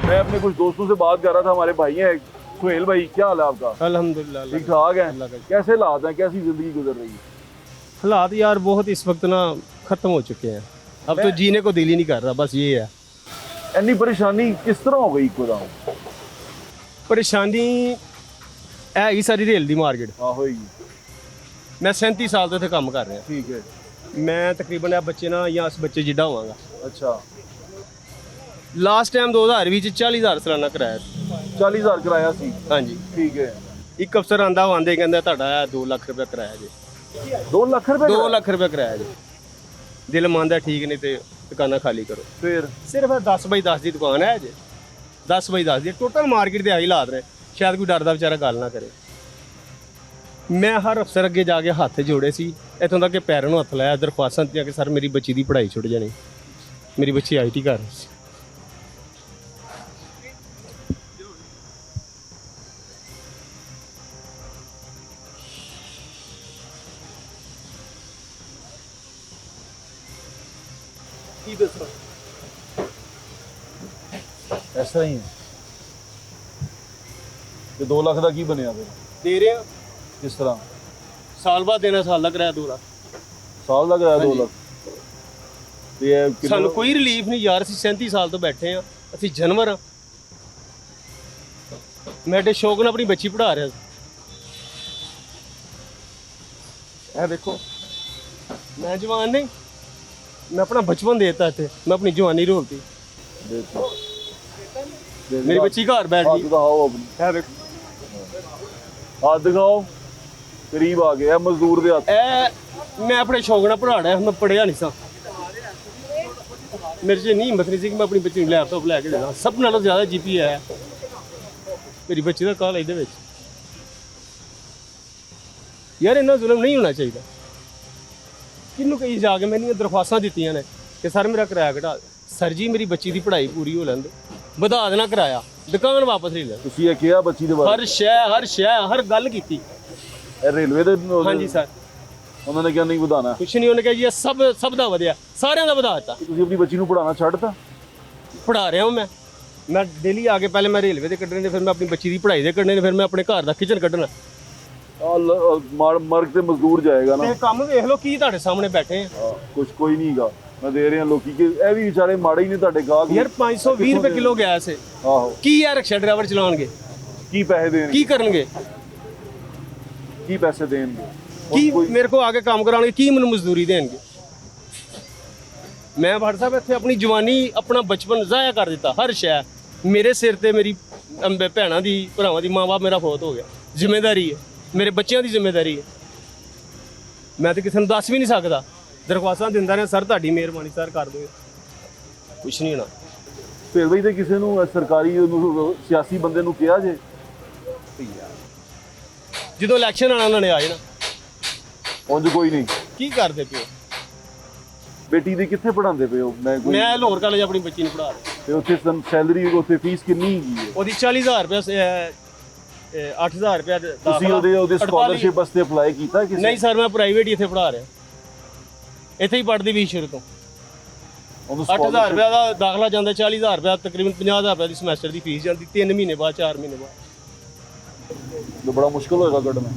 मैं अपने कुछ दोस्तों से बात कर रहा था, हमारे भाई हैं सुहेल भाई, क्या हाल है आपका? अल्हम्दुलिल्लाह ठीक ठाक है। अल्लाह का। कैसे हालात हैं, कैसी जिंदगी गुजर रही है? हालात यार बहुत इस वक्त ना ख़त्म हो चुके हैं। अब तो जीने को दिल ही नहीं कर रहा, बस ये है। इतनी परेशानी किस तरह हो गई एकदम? परेशानी हैगी सारी रेल दी मार्केट। हाँ होएगी। मैं 37 साल तो इत्थे काम कर रहा। ठीक है। मैं तकरीबन ਇਹ ਬੱਚੇ ਨਾ ਜਾਂ ਇਸ ਬੱਚੇ ਜਿੱਡਾ ਹੋਵਾਂਗਾ। अच्छा। ਲਾਸਟ ਟਾਈਮ 2020 ਚ 40,000 ਸਾਲਾਨਾ ਕਿਰਾਇਆ ਸੀ। 40,000 ਕਿਰਾਇਆ ਸੀ। ਹਾਂਜੀ, ਠੀਕ ਹੈ। ਇੱਕ ਅਫਸਰ ਆਂਦਾ ਉਹ ਆਂਦੇ ਕਹਿੰਦਾ ਤੁਹਾਡਾ 2 ਲੱਖ ਰੁਪਏ ਕਿਰਾਇਆ ਜੀ। 2 ਲੱਖ ਰੁਪਏ 2 ਲੱਖ ਰੁਪਏ ਕਿਰਾਇਆ ਜੀ। ਦਿਲ ਮੰਨਦਾ ਠੀਕ ਨਹੀਂ ਤੇ ਦੁਕਾਨਾਂ ਖਾਲੀ ਕਰੋ। ਫਿਰ ਸਿਰਫ 10 ਬਾਈ 10 ਦੀ ਦੁਕਾਨ ਹੈ ਜੀ, 10 ਬਾਈ 10 ਦੀ ਟੋਟਲ ਮਾਰਕੀਟ ਦੇ ਆਹੀ ਹਾਲਾਤ ਨੇ। ਸ਼ਾਇਦ ਕੋਈ ਡਰਦਾ ਵਿਚਾਰਾ ਗੱਲ ਨਾ ਕਰੇ। ਮੈਂ ਹਰ ਅਫਸਰ ਅੱਗੇ ਜਾ ਕੇ ਹੱਥ ਜੋੜੇ ਸੀ, ਇੱਥੋਂ ਤੱਕ ਕਿ ਪੈਰਾਂ ਨੂੰ ਹੱਥ ਲਾਇਆ, ਦਰਖਾਸਤਾਂ ਦਿੱਤੀਆਂ ਕਿ ਸਰ ਮੇਰੀ ਬੱਚੀ ਦੀ ਪੜ੍ਹਾਈ ਛੁੱਟ ਜਾਣੀ। ਮੇਰੀ ਬੱਚੀ IT ਕਰ ਰਹੀ ਸੀ। ऐसा ही है। 2 ਲੱਖ ਦਾ ਕੀ ਬਣਿਆ ਫਿਰ? ਦੇ ਰਹੇ ਆ ਕਿਸ ਤਰ੍ਹਾਂ? ਸਾਲ ਬਾਅਦ ਦੇਣਾ, ਸਾਲ ਦਾ ਕਿਰਾਇਆ 2 ਲੱਖ। ਸਾਲ ਦਾ ਕਿਰਾਇਆ 2 ਲੱਖ। ਤੇ ਇਹ ਕਿੰਨਾ- ਸਾਨੂੰ ਕੋਈ ਰਿਲੀਫ ਨਹੀਂ ਯਾਰ, ਅਸੀਂ 37 ਸਾਲ ਤੋਂ ਬੈਠੇ ਆ, ਅਸੀਂ ਜਾਨਵਰ ਆ। ਮੈਂ ਏਡੇ ਸ਼ੌਕ ਨਾਲ ਆਪਣੀ ਬੱਚੀ ਪੜ੍ਹਾ ਰਿਹਾ ਸੀ। ਇਹ ਦੇਖੋ, ਮੈਂ ਜਵਾਨ ਨਹੀਂ, ਮੈਂ ਆਪਣਾ ਬਚਪਨ ਦੇਤਾ ਇੱਥੇ, ਮੈਂ ਆਪਣੀ ਜਵਾਨੀ ਰੋਲਤੀ। ਦੇਖੋ ਮੇਰੀ ਬੱਚੀ ਘਰ ਬੈਠ हाथ ਗਈ। दिखाओ अपनी, ਇਹ ਦੇਖੋ, हाथ दिखाओ। करीब आ गया मजदूर दे हाथ। ਇਹ ਮੈਂ ਆਪਣੇ ਸ਼ੌਕ ਨਾਲ ਪੜ੍ਹਾ ਰਿਹਾ, ਮੈਂ ਪੜ੍ਹਿਆ ਨਹੀਂ ਸਾਂ। ਮੇਰੇ 'ਚ ਨਹੀਂ ਹਿੰਮਤ ਨਹੀਂ ਸੀ ਕਿ ਮੈਂ ਆਪਣੀ ਬੱਚੀ ਨੂੰ ਲੈਪਟਾਪ ਲੈ ਕੇ ਦੇਣਾ। ਸਭ ਨਾਲੋਂ ਜ਼ਿਆਦਾ GPA ਹੈ ਮੇਰੀ ਬੱਚੀ ਦਾ ਕਾਲਜ ਦੇ ਵਿੱਚ। ਯਾਰ ਇੰਨਾ ਜ਼ੁਲਮ ਨਹੀਂ ਹੋਣਾ ਚਾਹੀਦਾ। ਕਿਹਨੂੰ ਕਹੀ ਜਾ ਕੇ ਮੈंने ਦਰਖਾਸਤਾਂ ਦਿੱਤੀਆਂ ਨੇ ਕਿ ਸਰ ਮੇਰਾ ਕਿਰਾਇਆ ਘਟਾ। ਸਰ ਜੀ ਮੇਰੀ ਬੱਚੀ ਦੀ ਪੜ੍ਹਾਈ ਪੂਰੀ ਹੋ ਲੈਂਦੇ, ਵਧਾ ਦੇਣਾ ਕਿਰਾਇਆ, ਦੁਕਾਨ ਵਾਪਸ ਲੈ ਲੈ। ਤੁਸੀਂ ਇਹ ਕਿਹਾ ਬੱਚੀ ਦੇ ਬਾਰੇ? ਹਰ ਸ਼ੈ ਹਰ ਗੱਲ ਕੀਤੀ। ਇਹ ਰੇਲਵੇ ਦੇ ਹਾਂਜੀ ਸਰ। ਉਹਨਾਂ ਨੇ ਕਿਹਾ ਨਹੀਂ ਵਧਾਣਾ। ਕੁਛ ਨਹੀਂ, ਉਹਨੇ ਕਿਹਾ ਜੀ ਇਹ ਸਭ ਦਾ ਵਧਿਆ, ਸਾਰਿਆਂ ਦਾ ਵਧਾ ਦਿੱਤਾ। ਤੁਸੀਂ ਆਪਣੀ ਬੱਚੀ ਨੂੰ ਪੜਾਉਣਾ ਛੱਡਤਾ? ਪੜ੍ਹਾ ਰਿਹਾ ਹਾਂ ਮੈਂ ਡੇਲੀ ਆ ਕੇ ਪਹਿਲੇ ਮੈਂ ਰੇਲਵੇ ਦੇ ਕੱਢਣੇ ਨੇ, ਫਿਰ ਮੈਂ ਆਪਣੀ ਬੱਚੀ ਦੀ ਪੜ੍ਹਾਈ ਦੇ ਕੱਢਣੇ ਨੇ, ਫਿਰ ਮੈਂ ਆਪਣੇ ਘਰ ਦਾ ਕਿਚਨ ਕੱਢਣਾ। ਮਰਗ ਤੇ ਮਜ਼ਦੂਰ ਜਾਏਗਾ ਨਾ। ਇਹ ਕੰਮ ਵੇਖ ਲਓ ਕੀ ਤੁਹਾਡੇ ਸਾਹਮਣੇ ਬੈਠੇ ਆ। ਕੁਛ ਕੋਈ ਨਹੀਂਗਾ, ਮੈਂ ਦੇ ਰਿਹਾ ਲੋਕੀ ਕਿ ਇਹ ਵੀ ਵਿਚਾਰੇ ਮਾੜੇ ਹੀ ਨੇ ਤੁਹਾਡੇ ਗਾਹਕ। ਯਾਰ 520 ਰੁਪਏ ਕਿਲੋ ਗੈਸ ਹੈ। ਆਹੋ, ਕੀ ਯਾਰ ਰਿਕਸ਼ਾ ਡਰਾਈਵਰ ਚਲਾਉਣਗੇ? ਕੀ ਪੈਸੇ ਦੇਣਗੇ? ਕੀ ਕਰਨਗੇ? ਕੀ ਪੈਸੇ ਦੇਣਗੇ? ਕੀ ਮੇਰੇ ਕੋ ਆ ਕੇ ਕੰਮ ਕਰਾਉਣਗੇ? ਕੀ ਮੈਨੂੰ ਮਜ਼ਦੂਰੀ ਦੇਣਗੇ? ਮੈਂ ਭੱਟ ਸਾਹਿਬ ਇੱਥੇ ਆਪਣੀ ਜਵਾਨੀ, ਆਪਣਾ ਬਚਪਨ ਜ਼ਾਇਆ ਕਰ ਦਿੱਤਾ। ਹਰ ਸ਼ੈ ਮੇਰੇ ਸਿਰ ਤੇ, ਮੇਰੀ ਭੈਣਾਂ ਦੀ, ਭਰਾਵਾਂ ਦੀ, ਮਾਂ-ਬਾਪ ਮੇਰਾ ਫੌਤ ਹੋ ਗਿਆ। ਜ਼ਿੰਮੇਵਾਰੀ ਹੈ, ਮੇਰੇ ਬੱਚਿਆਂ ਦੀ ਜ਼ਿੰਮੇਵਾਰੀ ਹੈ। ਮੈਂ ਤਾਂ ਕਿਸੇ ਨੂੰ ਦੱਸ ਵੀ ਨਹੀਂ ਸਕਦਾ। ਦਰਖਾਸਤਾਂ ਦਿੰਦਾ ਰਿਹਾ, ਸਰ ਤੁਹਾਡੀ ਮਿਹਰਬਾਨੀ ਸਰ ਕਰ ਦਿਓ, ਕੁਛ ਨਹੀਂ ਹੋਣਾ। ਫਿਰ ਵੀ ਤੇ ਕਿਸੇ ਨੂੰ ਸਰਕਾਰੀ ਸਿਆਸੀ ਬੰਦੇ ਨੂੰ ਕਿਹਾ ਜੇ? ਜਦੋਂ ਇਲੈਕਸ਼ਨ ਆਣਾ ਉਹਨਾਂ ਨੇ ਆ ਜਾਣਾ। ਉਂਝ ਕੋਈ ਨਹੀਂ। ਕੀ ਕਰਦੇ ਪਿਓ? ਬੇਟੀ ਦੀ ਕਿੱਥੇ ਪੜਾਉਂਦੇ ਪਏ ਹੋ? ਮੈਂ ਲਾਹੌਰ ਕਾਲਜ ਆਪਣੀ ਬੱਚੀ ਨੂੰ ਪੜ੍ਹਾ ਰਿਹਾ। ਤੇ ਉੱਥੇ ਸੈਲਰੀ, ਉੱਥੇ ਫੀਸ ਕਿੰਨੀ ਹੈਗੀ ਹੈ? ਉਹਦੀ 40,000 ਰੁਪਏ, 8,000 ਰੁਪਏ। ਤੁਸੀਂ ਉਹਦੇ ਸਕਾਲਰਸ਼ਿਪ ਵਾਸਤੇ ਅਪਲਾਈ ਕੀਤਾ ਕਿਸੇ? ਨਹੀਂ ਸਰ, ਮੈਂ ਪ੍ਰਾਈਵੇਟ ਹੀ ਇੱਥੇ ਪੜ੍ਹਾ ਰਿਹਾ। ਇੱਥੇ ਹੀ ਪੜ੍ਹਦੀ ਵੀ ਸ਼ੁਰੂ ਤੋਂ। 8,000 ਰੁਪਏ ਦਾ ਦਾਖਲਾ ਜਾਂਦਾ, 40,000 ਰੁਪਏ, ਤਕਰੀਬਨ 50,000 ਰੁਪਏ ਦੀ ਸਮੈਸਟਰ ਦੀ ਫੀਸ ਜਾਂਦੀ, 3 ਮਹੀਨੇ ਬਾਅਦ, 4 ਮਹੀਨੇ ਬਾਅਦ। ਤਾਂ ਬੜਾ ਮੁਸ਼ਕਲ ਹੋਏਗਾ ਕੱਢਣਾ।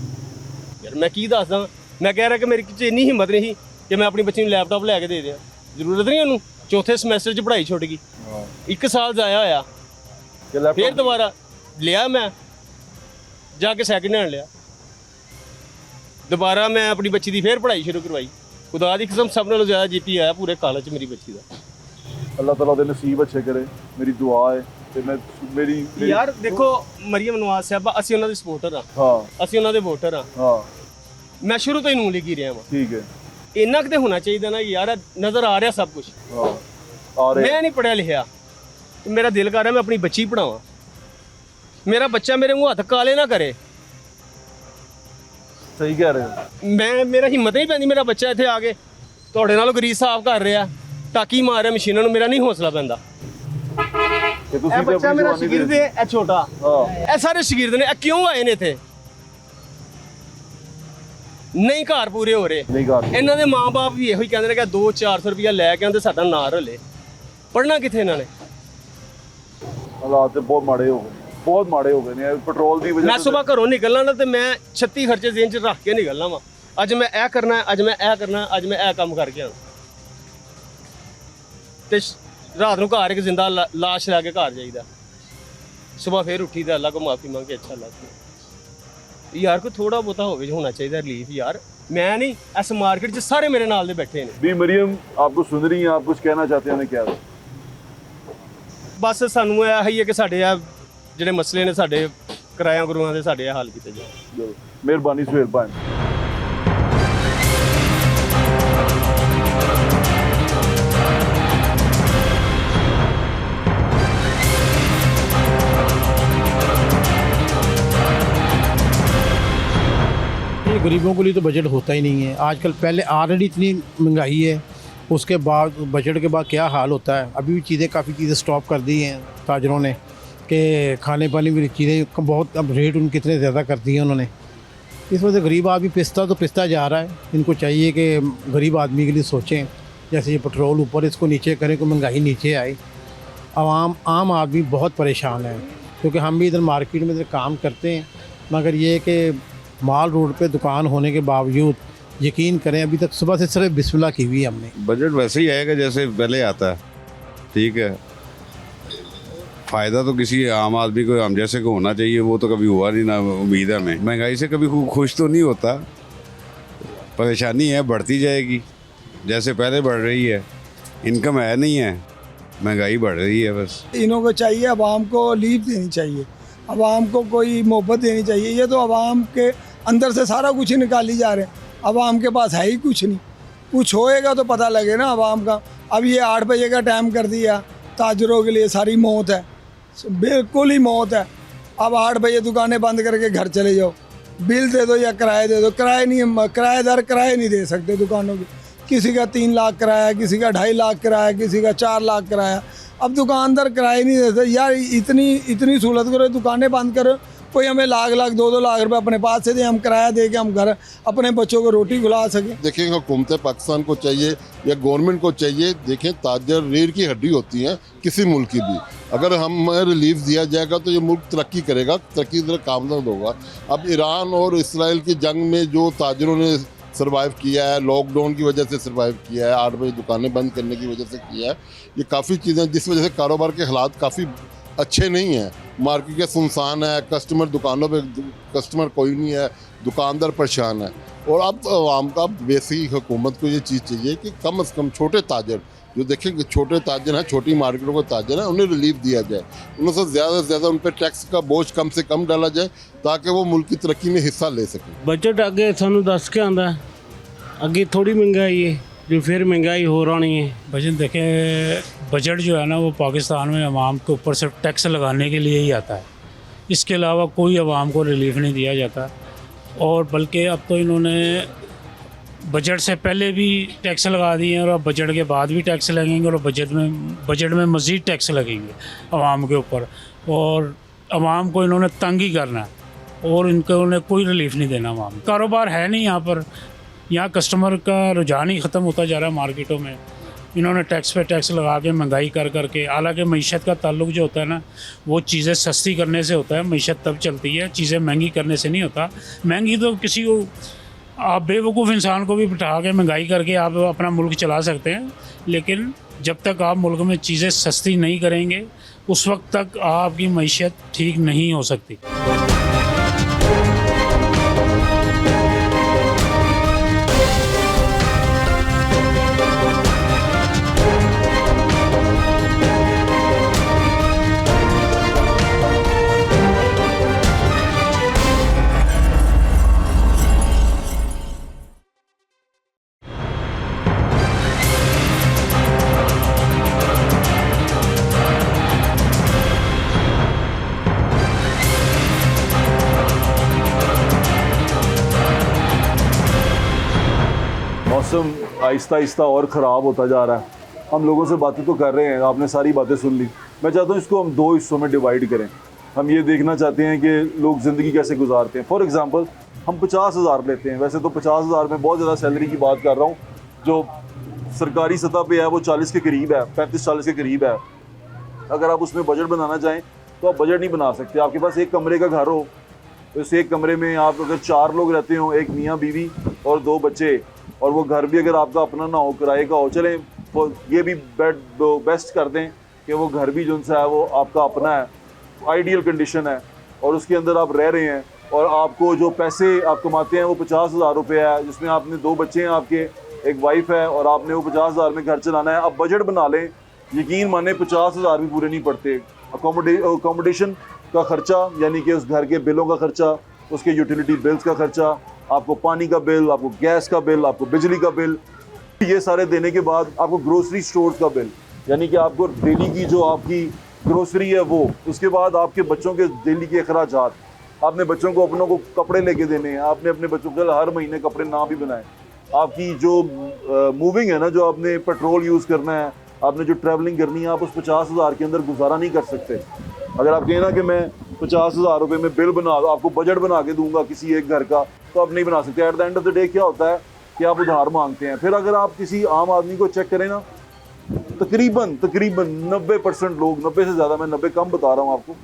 ਯਾਰ ਮੈਂ ਕੀ ਦੱਸਦਾ, ਮੈਂ ਕਹਿ ਰਿਹਾ ਕਿ ਮੇਰੀ 'ਚ ਇੰਨੀ ਹਿੰਮਤ ਨਹੀਂ ਕਿ ਮੈਂ ਆਪਣੀ ਬੱਚੀ ਨੂੰ ਲੈਪਟਾਪ ਲੈ ਕੇ ਦੇ ਦਿਆਂ। ਜ਼ਰੂਰਤ ਨਹੀਂ ਉਹਨੂੰ। ਚੌਥੇ ਸਮੈਸਟਰ 'ਚ ਪੜ੍ਹਾਈ ਛੁੱਟ ਗਈ, 1 ਸਾਲ ਜ਼ਾਇਆ ਹੋਇਆ। ਫਿਰ ਦੁਬਾਰਾ ਲਿਆ, ਮੈਂ ਜਾ ਕੇ ਸੈਕਿੰਡ ਹੈਂਡ ਲਿਆ। ਦੁਬਾਰਾ ਮੈਂ ਆਪਣੀ ਬੱਚੀ ਦੀ ਫਿਰ ਪੜ੍ਹਾਈ ਸ਼ੁਰੂ ਕਰਵਾਈ। ਖੁਦਾ ਦੀ ਕਸਮ ਸਭ ਨਾਲੋਂ ਜ਼ਿਆਦਾ GP ਆਇਆ ਪੂਰੇ ਕਾਲਜ 'ਚ ਮੇਰੀ ਬੱਚੀ ਦਾ। ਅੱਲਾਹ ਤਾਲਾ ਦੇ ਨਸੀਬ ਅੱਛੇ ਕਰੇ, ਮੇਰੀ ਦੁਆ ਹੈ। ਤੇ ਮੈਂ ਮੇਰੀ ਯਾਰ ਦੇਖੋ, ਮਰੀਮ ਨਵਾਜ਼ ਸਾਹਿਬਾ, ਅਸੀਂ ਉਹਨਾਂ ਦੇ ਸਪੋਰਟਰ ਆ। ਹਾਂ, ਅਸੀਂ ਉਹਨਾਂ ਦੇ ਵੋਟਰ ਆ। ਹਾਂ, ਮੈਂ ਸ਼ੁਰੂ ਤੋਂ ਹੀ ਨੂੰਹ ਲੀਗੀ ਰਿਹਾ ਵਾਂ। ਠੀਕ ਹੈ। ਇੰਨਾ ਕੁ ਤੇ ਹੋਣਾ ਚਾਹੀਦਾ ਨਾ ਯਾਰ, ਨਜ਼ਰ ਆ ਰਿਹਾ ਸਭ ਕੁਝ। ਹਾਂ, ਆ ਰਿਹਾ। ਮੈਂ ਨਹੀਂ ਪੜ੍ਹਿਆ ਲਿਖਿਆ, ਮੇਰਾ ਦਿਲ ਕਰ ਰਿਹਾ ਮੈਂ ਆਪਣੀ ਬੱਚੀ ਪੜ੍ਹਾਵਾਂ। ਮੇਰਾ ਬੱਚਾ ਮੇਰੇ ਮੂੰਹ ਹੱਥ ਕਾਲੇ ਨਾ ਕਰੇ। ਸਹੀ ਕਹਿ ਰਹੇ ਹੋ। ਮੇਰਾ ਹਿੰਮਤ ਨਹੀਂ ਪੈਂਦੀ, ਮੇਰਾ ਬੱਚਾ ਇੱਥੇ ਆ ਕੇ ਤੁਹਾਡੇ ਨਾਲੋਂ ਗਰੀਸ ਸਾਫ਼ ਕਰ ਰਿਹਾ, ਟਾਕੀ ਮਾਰ ਰਿਹਾ ਮਸ਼ੀਨਾਂ ਨੂੰ, ਮੇਰਾ ਨਹੀਂ ਹੌਸਲਾ ਪੈਂਦਾ। ਤੇ ਤੁਸੀਂ ਇਹ ਬੱਚਾ ਮੇਰਾ ਸ਼ਾਗਿਰਦ ਹੈ, ਇਹ ਛੋਟਾ, ਇਹ ਸਾਰੇ ਸ਼ਾਗਿਰਦ ਨੇ। ਇਹ ਕਿਉਂ ਆਏ ਨੇ ਇੱਥੇ? ਨਹੀਂ ਘਰ ਪੂਰੇ ਹੋ ਰਹੇ। ਨਹੀਂ ਘਰ। ਇਹਨਾਂ ਦੇ ਮਾਂ-ਬਾਪ ਵੀ ਇਹੋ ਹੀ ਕਹਿੰਦੇ ਨੇ ਕਿ 200-400 ਰੁਪਇਆ ਲੈ ਕੇ ਆਉਂਦੇ, ਸਾਡਾ ਨਾਂ ਰਲੇ। ਪੜ੍ਹਨਾ ਕਿੱਥੇ ਇਹਨਾਂ ਨੇ? ਹਾਲਾਤ ਤੇ ਬਹੁਤ ਮਾੜੇ ਹੋ ਗਏ, ਬਹੁਤ ਮਾੜੇ ਹੋ ਗਏ ਨੇ ਪੈਟਰੋਲ ਦੀ ਵਜ੍ਹਾ। ਮੈਂ ਸਵੇਰ ਘਰੋਂ ਨਿਕਲਣਾ ਨਾ ਤੇ ਮੈਂ 36 ਖਰਚੇ ਜ਼ਿਹਨ 'ਚ ਰੱਖ ਕੇ ਨਿਕਲਣਾ ਵਾ। ਅੱਜ ਮੈਂ ਇਹ ਕਰਨਾ, ਅੱਜ ਮੈਂ ਇਹ ਕਰਨਾ, ਅੱਜ ਮੈਂ ਇਹ ਕੰਮ ਕਰਕੇ ਆਉਣਾ। ਤੇ ਰਾਤ ਨੂੰ ਘਰ ਇੱਕ ਜ਼ਿੰਦਾ ਲਾਸ਼ ਲੈ ਕੇ ਘਰ ਜਾਈਦਾ। ਸਵੇਰ ਫਿਰ ਉੱਠੀਦਾ, ਅੱਲਾ ਕੋ ਮਾਫੀ ਮੰਗ ਕੇ ਅੱਛਾ ਲੱਗਦਾ। ਯਾਰ ਕੋਈ ਥੋੜਾ ਬਹੁਤਾ ਹੋਵੇ ਹੋਣਾ ਚਾਹੀਦਾ ਰਿਲੀਫ ਯਾਰ। मैं नहीं, इस मार्केट च सारे मेरे नाल दे बैठे ने। भी मरियम आपको सुन रही हैं, आप कुछ कहना चाहते हैं? क्या बस सानू यह है कि साडे ਜਿਹੜੇ ਮਸਲੇ ਨੇ ਸਾਡੇ ਕਿਰਾਇਆ ਗੁਰੂਆਂ ਦੇ ਸਾਡੇ ਹੱਲ ਕੀਤੇ ਜਾਣ। ਮਿਹਰਬਾਨੀ ਸੁਹੇਲ ਭਾਈ। गरीबों के लिए तो बजट होता ही नहीं है आजकल। पहले ऑलरेडी इतनी महंगाई है, उसके बाद बजट के बाद क्या हाल होता है। अभी भी चीज़ें काफ़ी चीज़ें स्टॉप कर दी हैं ताजरों ने कि खाने पानी की चीज़ें बहुत अब रेट उन कितने ज़्यादा कर दिए उन्होंने। इस वजह से गरीब आदमी पिसता जा रहा है। इनको चाहिए कि गरीब आदमी के लिए सोचें, जैसे ये पेट्रोल ऊपर इसको नीचे करें, कोई महंगाई नीचे आए। आम आदमी बहुत परेशान है, क्योंकि हम भी इधर मार्केट में इधर काम करते हैं, मगर ये कि माल रोड पे दुकान होने के बावजूद यकीन करें अभी तक सुबह से सिर्फ बिस्मिल्लाह की हुई है हमने। बजट वैसे ही आएगा जैसे पहले आता है, ठीक है। फ़ायदा तो किसी आम आदमी को, हम जैसे को होना चाहिए, वो तो कभी हुआ नहीं, ना उम्मीद है हमें। महंगाई से कभी खुश तो नहीं होता, परेशानी है, बढ़ती जाएगी जैसे पहले बढ़ रही है। इनकम है नहीं है, महंगाई बढ़ रही है बस। इन्हों को चाहिए आवाम को लीव देनी चाहिए, आवाम को कोई मोहब्बत देनी चाहिए। ये तो आवाम के अंदर से सारा कुछ ही निकाली जा रहे हैं, आवाम के पास है ही कुछ नहीं। कुछ होएगा तो पता लगे ना आवाम का। अब ये 8 बजे का टाइम कर दिया, ताजरों के लिए सारी मौत है, बिल्कुल ही मौत है। अब 8 बजे दुकानें बंद करके घर चले जाओ, बिल दे दो या किराया दे दो। किराएदार किराए नहीं दे सकते दुकानों की। किसी का 3 लाख किराया, किसी का 2.5 लाख किराया, किसी का 4 लाख किराया। अब दुकानदार किराए नहीं देते। यार इतनी सहूलत करो, दुकानें बंद करो, कोई हमें लाख लाख 2-2 लाख रुपए अपने पास से दे, हम किराया दे के हम घर अपने बच्चों को रोटी खिला सकें। देखें हुकूमत पाकिस्तान को चाहिए या गवर्नमेंट को चाहिए, देखें ताजर रीढ़ की हड्डी होती है किसी मुल्क की भी। अगर हम रिलीफ दिया जाएगा तो ये मुल्क तरक्की करेगा, तरक्की की तरफ कामयाब होगा। अब ईरान और इसराइल की जंग में जो ताजरों ने सर्वाइव किया है, लॉकडाउन की वजह से सर्वाइव किया है, 8 बजे दुकानें बंद करने की वजह से किया है, ये काफ़ी चीज़ें जिस वजह से कारोबार के हालात काफ़ी अच्छे नहीं हैं। मार्केट के सुनसान है, कस्टमर दुकानों पे कस्टमर कोई नहीं है, दुकानदार परेशान है। और अब आवाम का बेसिक हुकूमत को ये चीज़ चाहिए कि कम से कम छोटे ताजर जो देखें कि छोटे ताजर हैं, छोटी मार्केटों के ताजर हैं, उन्हें रिलीफ दिया जाए, उनसे से ज़्यादा उन पर टैक्स का बोझ कम से कम डाला जाए ताकि वो मुल्क की तरक्की में हिस्सा ले सकें। बजट अगे सानू दस के आंदा अगे थोड़ी महंगाई है जो फिर महंगाई हो रही है। बजट देखें, बजट जो है ना वो पाकिस्तान में अवाम के ऊपर सिर्फ टैक्स लगाने के लिए ही आता है, इसके अलावा कोई अवाम को रिलीफ नहीं दिया जाता। और बल्कि अब तो इन्होंने बजट से पहले भी टैक्स लगा दिए हैं और अब बजट के बाद भी टैक्स लगेंगे और बजट में मज़ीद टैक्स लगेंगे अवाम के ऊपर, और अवाम को इन्होंने तंग ही करना है और उन्हें कोई रिलीफ नहीं देना। अवाम कारोबार है नहीं यहाँ पर, यहाँ कस्टमर का रुझान ही ख़त्म होता जा रहा है मार्केटों में। इन्होंने टैक्स पे टैक्स लगा के महंगाई कर करके, हालांकि मीशत का ताल्लुक जो होता है ना वो चीज़ें सस्ती करने से होता है, मीशत तब चलती है, चीज़ें महंगी करने से नहीं होता। महंगी तो किसी को, आप बेवकूफ़ इंसान को भी बिठा के महंगाई करके आप अपना मुल्क चला सकते हैं, लेकिन जब तक आप मुल्क में चीज़ें सस्ती नहीं करेंगे उस वक्त तक आपकी मीशत ठीक नहीं हो सकती। मौसम आहिस्ता आहिस्ता और ख़राब होता जा रहा है। हम लोगों से बातें तो कर रहे हैं, आपने सारी बातें सुन ली। मैं चाहता हूँ इसको हम 2 हिस्सों में डिवाइड करें। हम ये देखना चाहते हैं कि लोग ज़िंदगी कैसे गुजारते हैं। फॉर एग्ज़ाम्पल हम 50,000 लेते हैं, वैसे तो 50,000 में बहुत ज़्यादा सैलरी की बात कर रहा हूँ, जो सरकारी सतह पे है वो 40 के करीब है, 35-40 के करीब है। अगर आप उसमें बजट बनाना चाहें तो आप बजट नहीं बना सकते। आपके पास एक कमरे का घर हो, उस एक कमरे में आप अगर 4 लोग रहते हो, एक मियाँ बीवी और 2 बच्चे, और वो घर भी अगर आपका अपना ना हो, किराए का हो, चलें वो ये भी बेस्ट कर दें कि वो घर भी जो सा है वो आपका अपना है, आइडियल कंडीशन है, और उसके अंदर आप रह रहे हैं और आपको जो पैसे आप कमाते हैं वो 50,000 रुपये है, जिसमें आपने 2 बच्चे हैं आपके, एक वाइफ है, और आपने वो 50,000 में घर चलाना है। अब बजट बना लें, यकीन माने 50,000 भी पूरे नहीं पड़ते। अकोमोडेशन का खर्चा, यानी कि उस घर के बिलों का खर्चा, उसके यूटिलिटी बिल्स का खर्चा, आपको पानी का बिल, आपको गैस का बिल, आपको बिजली का बिल, ये सारे देने के बाद आपको ग्रोसरी स्टोर्स का बिल, यानी कि आपको डेली की जो आपकी ग्रोसरी है वो, उसके बाद आपके बच्चों के डेली के अखराजात, आपने बच्चों को अपनों को कपड़े लेके देने हैं, आपने अपने बच्चों के हर महीने कपड़े ना भी बनाए, आपकी जो मूविंग है ना, जो आपने पेट्रोल यूज़ करना है, आपने जो ट्रैवलिंग करनी है, आप उस 50,000 के अंदर गुजारा नहीं कर सकते। अगर आप कहें ना कि मैं 50,000 रुपये में बिल बना, आपको बजट बना के दूंगा किसी एक घर का, तो आप नहीं बना सकते। At the end of the day क्या होता है कि आप उधार मांगते हैं। फिर अगर आप किसी आम आदमी को चेक करें ना, तकरीबन 90% लोग, 90 से ज़्यादा, मैं 90 कम बता रहा हूँ आपको,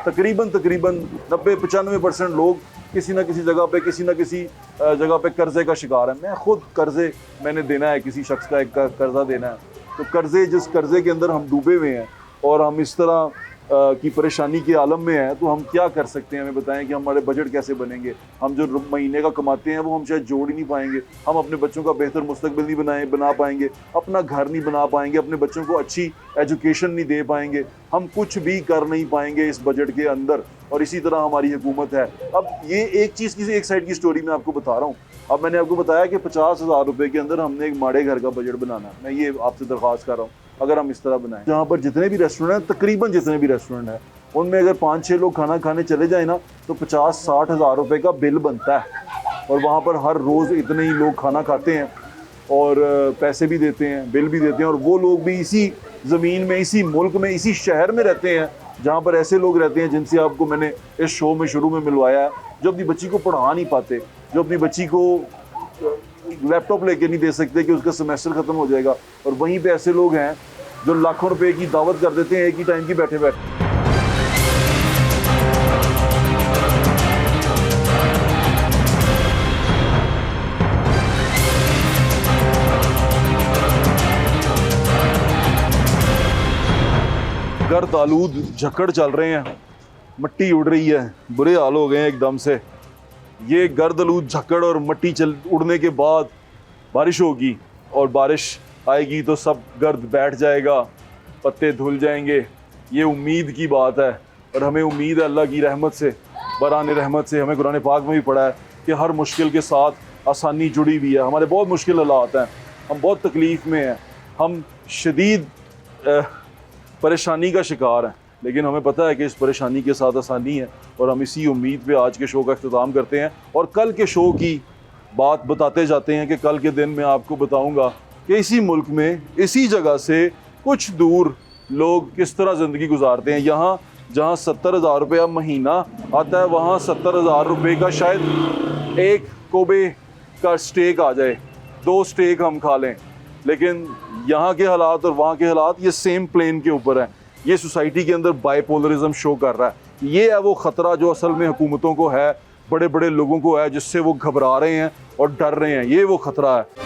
तकरीबन 90-95% लोग किसी ना किसी जगह पे, किसी ना किसी जगह पे कर्जे का शिकार है। मैं खुद कर्जे मैंने देना है, किसी शख्स का एक कर्जा देना है, तो कर्जे, जिस कर्जे के अंदर हम डूबे हुए हैं और हम इस तरह की परेशानी के आलम में हैं, तो हम क्या कर सकते हैं? हमें बताएं कि हमारे बजट कैसे बनेंगे। हम जो महीने का कमाते हैं वो हम शायद जोड़ ही नहीं पाएंगे, हम अपने बच्चों का बेहतर मुस्तकबिल नहीं बना पाएंगे, अपना घर नहीं बना पाएंगे, अपने बच्चों को अच्छी एजुकेशन नहीं दे पाएंगे, हम कुछ भी कर नहीं पाएंगे इस बजट के अंदर। और इसी तरह हमारी हुकूमत है। अब ये एक चीज़ की, एक साइड की स्टोरी मैं आपको बता रहा हूँ। अब मैंने आपको बताया कि 50,000 रुपये के अंदर हमने एक माड़े घर का बजट बनाना है। मैं ये आपसे दरख्वास्त कर रहा हूँ, अगर हम इस तरह बनाएं, जहाँ पर जितने भी रेस्टोरेंट हैं, तकरीबन जितने भी रेस्टोरेंट हैं, उनमें अगर 5-6 लोग खाना खाने चले जाए ना, तो 50-60 हज़ार रुपये का बिल बनता है। और वहाँ पर हर रोज़ इतने ही लोग खाना खाते हैं, और पैसे भी देते हैं, बिल भी देते हैं, और वो लोग भी इसी ज़मीन में, इसी मुल्क में, इसी शहर में रहते हैं जहाँ पर ऐसे लोग रहते हैं जिनसे आपको मैंने इस शो में शुरू में मिलवाया है, जो अपनी बच्ची को पढ़ा नहीं पाते, जो अपनी बच्ची को लैपटॉप लेके नहीं दे सकते कि उसका सेमेस्टर ख़त्म हो जाएगा, और वहीं पे ऐसे लोग हैं जो लाखों रुपए की दावत कर देते हैं एक ही टाइम की बैठे बैठे। गर्द आलूद झक्कड़ चल रहे हैं, मिट्टी उड़ रही है, बुरे हाल हो गए हैं एकदम से। ये गर्द आलूद झक्कड़ और मिट्टी उड़ने के बाद बारिश होगी, और बारिश आएगी तो सब गर्द बैठ जाएगा, पत्ते धुल जाएंगे। ये उम्मीद की बात है, और हमें उम्मीद है अल्लाह की रहमत से, बरान रहमत से। हमें कुरान पाक में भी पढ़ा है कि हर मुश्किल के साथ आसानी जुड़ी हुई है। हमारे बहुत मुश्किल हालात हैं, हम बहुत तकलीफ़ में हैं, हम शदीद परेशानी का शिकार हैं, लेकिन हमें पता है कि इस परेशानी के साथ आसानी है, और हम इसी उम्मीद पे आज के शो का अख्ताम करते हैं। और कल के शो की बात बताते जाते हैं कि कल के दिन मैं आपको बताऊंगा कि इसी मुल्क में, इसी जगह से कुछ दूर लोग किस तरह ज़िंदगी गुजारते हैं। यहाँ जहाँ 70,000 रुपया महीना आता है, वहाँ 70,000 रुपये का शायद एक कोबे का स्टेक आ जाए, 2 स्टेक हम खा लें। लेकिन यहाँ के हालात और वहाँ के हालात ये सेम प्लेन के ऊपर हैं। ये सोसाइटी के अंदर बाइपोलरिज्म शो कर रहा है। ये है वो ख़तरा जो असल में हुकूमतों को है, बड़े बड़े लोगों को है, जिससे वो घबरा रहे हैं और डर रहे हैं। ये वो ख़तरा है।